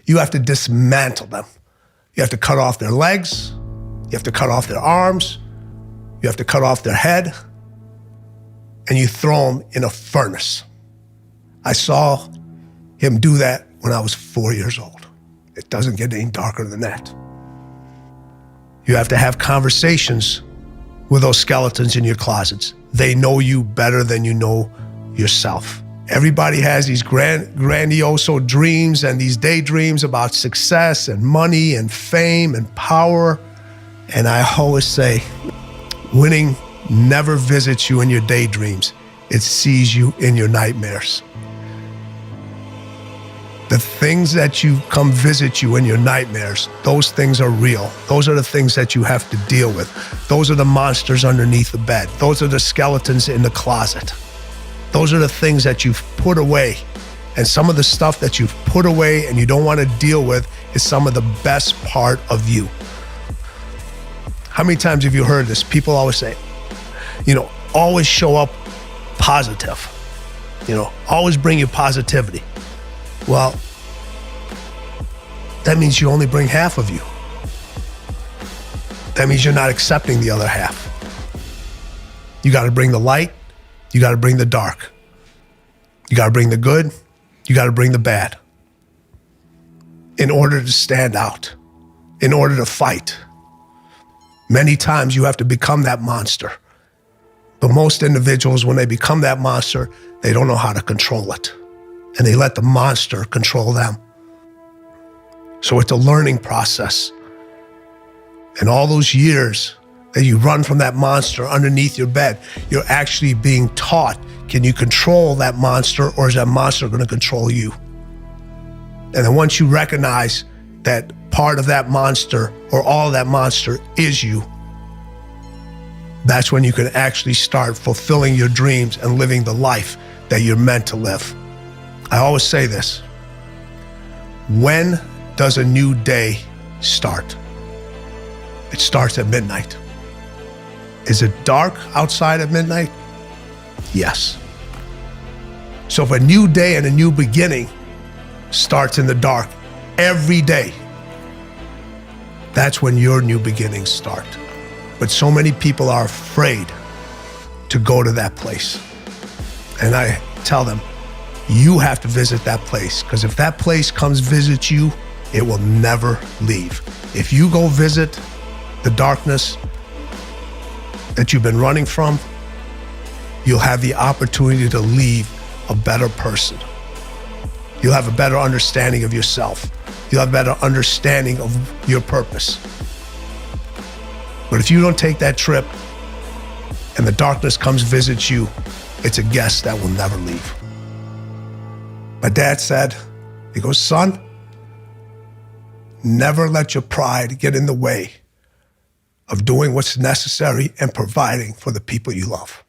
You have to dismantle them. You have to cut off their legs. You have to cut off their arms. You have to cut off their head. And you throw them in a furnace. I saw him do that when I was 4 years old. It doesn't get any darker than that. You have to have conversations with those skeletons in your closets. They know you better than you know yourself. Everybody has these grandiose dreams and these daydreams about success and money and fame and power. And I always say, winning never visits you in your daydreams. It sees you in your nightmares. The things that you come visit you in your nightmares, those things are real. Those are the things that you have to deal with. Those are the monsters underneath the bed. Those are the skeletons in the closet. Those are the things that you've put away. And some of the stuff that you've put away and you don't want to deal with is some of the best part of you. How many times have you heard this? People always say, always show up positive. Always bring your positivity. Well, that means you only bring half of you. That means you're not accepting the other half. You got to bring the light. You got to bring the dark. You got to bring the good. You got to bring the bad. In order to stand out, in order to fight. Many times you have to become that monster. But most individuals, when they become that monster, they don't know how to control it. And they let the monster control them. So it's a learning process. And all those years that you run from that monster underneath your bed, you're actually being taught, can you control that monster, or is that monster going to control you? And then once you recognize that part of that monster or all of that monster is you, that's when you can actually start fulfilling your dreams and living the life that you're meant to live. I always say this: when does a new day start? It starts at midnight. Is it dark outside at midnight? Yes. So if a new day and a new beginning starts in the dark every day, that's when your new beginnings start. But so many people are afraid to go to that place. And I tell them, you have to visit that place, because if that place comes visit you, it will never leave. If you go visit the darkness that you've been running from, you'll have the opportunity to leave a better person. You'll have a better understanding of yourself. You'll have a better understanding of your purpose. But if you don't take that trip and the darkness comes visit you, it's a guest that will never leave. My dad said, he goes, son, never let your pride get in the way of doing what's necessary and providing for the people you love.